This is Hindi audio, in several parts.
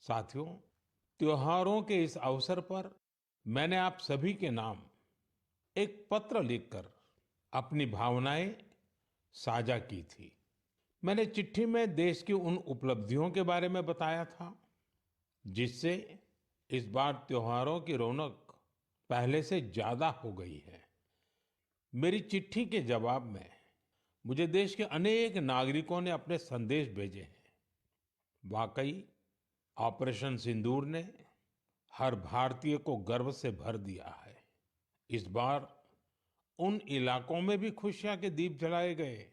साथियों, त्योहारों के इस अवसर पर मैंने आप सभी के नाम एक पत्र लिखकर अपनी भावनाएं साझा की थी। मैंने चिट्ठी में देश की उन उपलब्धियों के बारे में बताया था जिससे इस बार त्योहारों की रौनक पहले से ज्यादा हो गई है। मेरी चिट्ठी के जवाब में मुझे देश के अनेक नागरिकों ने अपने संदेश भेजे हैं। वाकई ऑपरेशन सिंदूर ने हर भारतीय को गर्व से भर दिया है। इस बार उन इलाकों में भी खुशियां के दीप जलाए गए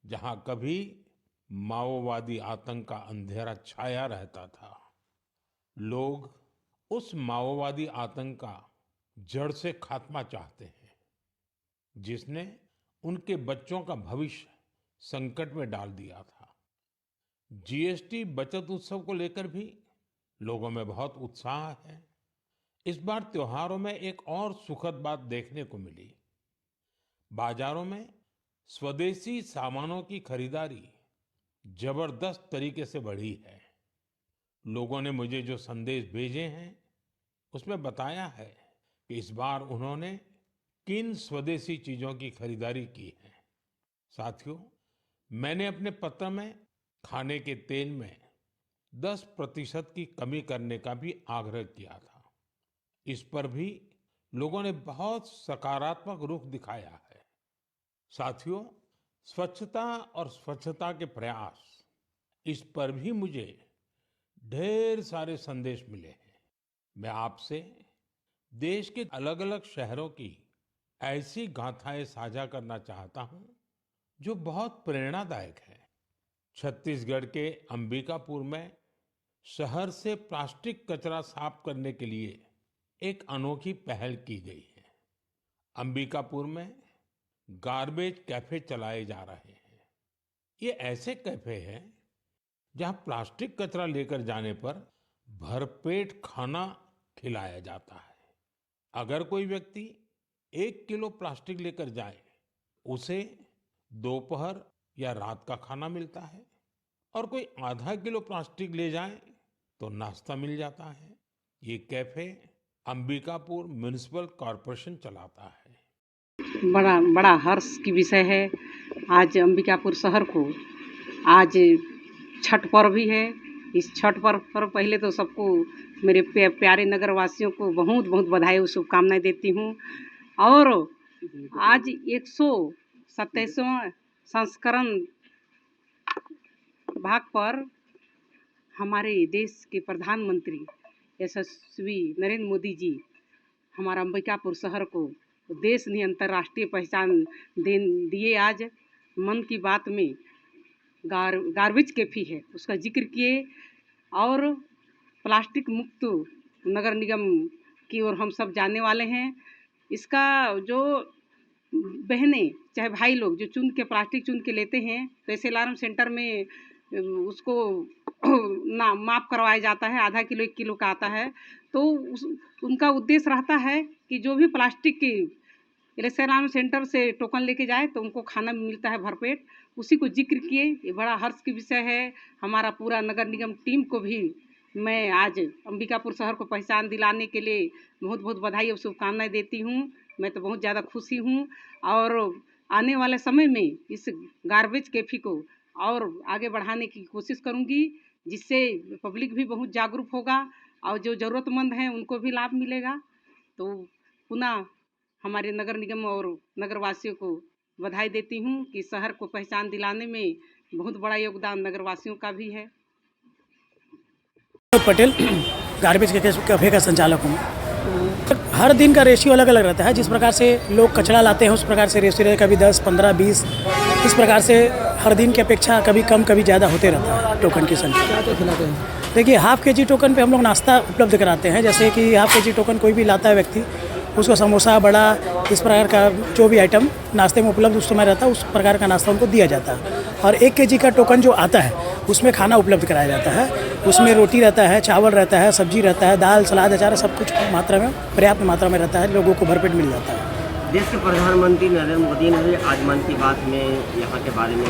जहां कभी माओवादी आतंक का अंधेरा छाया रहता था। लोग उस माओवादी आतंक का जड़ से खात्मा चाहते हैं जिसने उनके बच्चों का भविष्य संकट में डाल दिया था। जीएसटी बचत उत्सव को लेकर भी लोगों में बहुत उत्साह है। इस बार त्योहारों में एक और सुखद बात देखने को मिली। बाजारों में स्वदेशी सामानों की खरीदारी जबरदस्त तरीके से बढ़ी है। लोगों ने मुझे जो संदेश भेजे हैं उसमें बताया है कि इस बार उन्होंने किन स्वदेशी चीजों की खरीदारी की है। साथियों, मैंने अपने पत्र में खाने के तेल में 10% की कमी करने का भी आग्रह किया था। इस पर भी लोगों ने बहुत सकारात्मक रुख दिखाया है। साथियों, स्वच्छता और स्वच्छता के प्रयास, इस पर भी मुझे ढेर सारे संदेश मिले हैं। मैं आपसे देश के अलग-अलग शहरों की ऐसी गाथाएं साझा करना चाहता हूं जो बहुत प्रेरणादायक है। छत्तीसगढ़ के अंबिकापुर में शहर से प्लास्टिक कचरा साफ करने के लिए एक अनोखी पहल की गई है। अंबिकापुर में गार्बेज कैफे चलाए जा रहे हैं। ये ऐसे कैफे हैं जहां प्लास्टिक कचरा लेकर जाने पर भरपेट खाना खिलाया जाता है। अगर कोई व्यक्ति 1 किलो प्लास्टिक लेकर जाए, उसे दोपहर या रात का खाना मिलता है, और कोई आधा किलो प्लास्टिक ले जाए तो नाश्ता मिल जाता है। ये कैफे अंबिकापुर म्युनिसिपल कॉरपोरेशन चलाता है। बड़ा बड़ा हर्ष की विषय है। आज अंबिकापुर शहर को आज छठ पर्व भी है। इस छठ पर्व पर पहले तो सबको मेरे प्यारे नगर वासियों को बहुत बहुत बधाई और शुभकामनाएं देती हूँ। और आज 127वां संस्करण भाग पर हमारे देश के प्रधानमंत्री यशस्वी नरेंद्र मोदी जी हमारा अंबिकापुर शहर को देश ने अंतर्राष्ट्रीय पहचान दिए। आज मन की बात में गार्बेज कैफे है उसका जिक्र किए और प्लास्टिक मुक्त नगर निगम की ओर हम सब जाने वाले हैं। इसका जो बहनें चाहे भाई लोग जो चुन के प्लास्टिक चुन के लेते हैं तो ऐसे अलार्म सेंटर में उसको ना माप करवाया जाता है। आधा किलो 1 किलो का आता है। तो उनका उद्देश्य रहता है कि जो भी प्लास्टिक की अलार्म सेंटर से टोकन लेके जाए तो उनको खाना मिलता है भरपेट। उसी को जिक्र किए। ये बड़ा हर्ष की विषय है। हमारा पूरा नगर निगम टीम को भी मैं आज अंबिकापुर शहर को पहचान दिलाने के लिए बहुत बहुत बधाई और शुभकामनाएं देती हूँ। मैं तो बहुत ज़्यादा खुशी हूँ और आने वाले समय में इस गार्बेज कैफे को और आगे बढ़ाने की कोशिश करूँगी, जिससे पब्लिक भी बहुत जागरूक होगा और जो ज़रूरतमंद हैं उनको भी लाभ मिलेगा। तो पुनः हमारे नगर निगम और नगरवासियों को बधाई देती हूँ कि शहर को पहचान दिलाने में बहुत बड़ा योगदान नगरवासियों का भी है। पटेल गार्बेज कैफे का संचालक हूँ। हर दिन का रेशियो अलग अलग रहता है। जिस प्रकार से लोग कचरा लाते हैं उस प्रकार से रेशियो कभी 10, 15, 20 इस प्रकार से हर दिन की अपेक्षा कभी कम कभी ज़्यादा होते रहता है टोकन की संख्या। क्या तो खिलाते हैं? देखिए, हाफ के जी टोकन पे हम लोग नाश्ता उपलब्ध कराते हैं। जैसे कि हाफ के जी टोकन कोई भी लाता है व्यक्ति, उसको समोसा, बड़ा, इस प्रकार का जो भी आइटम नाश्ते में उपलब्ध उस समय रहता है उस प्रकार का नाश्ता उनको दिया जाता है। और 1 केजी का टोकन जो आता है उसमें खाना उपलब्ध कराया जाता है। उसमें रोटी रहता है, चावल रहता है, सब्जी रहता है, दाल, सलाद, अचार सब कुछ मात्रा में पर्याप्त मात्रा में रहता है। लोगों को भरपेट मिल जाता है। देश के प्रधानमंत्री नरेंद्र मोदी ने भी आज मन की बात में यहाँ के बारे में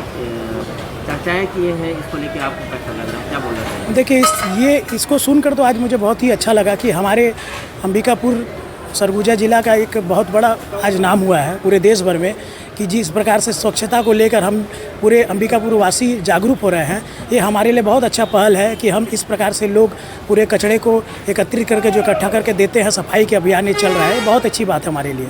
चर्चाएं किए हैं, इसको लेकर आपको कैसा लग रहा है, क्या बोलना चाहिए? देखिए इसको सुनकर तो आज मुझे बहुत ही अच्छा लगा कि हमारे अंबिकापुर सरगुजा जिला का एक बहुत बड़ा आज नाम हुआ है पूरे देश भर में कि जिस प्रकार से स्वच्छता को लेकर हम पूरे अंबिकापुर वासी जागरूक हो रहे हैं। ये हमारे लिए बहुत अच्छा पहल है कि हम इस प्रकार से लोग पूरे कचरे को एकत्रित करके जो इकट्ठा करके देते हैं, सफाई के अभियान ये चल रहा है, बहुत अच्छी बात है हमारे लिए।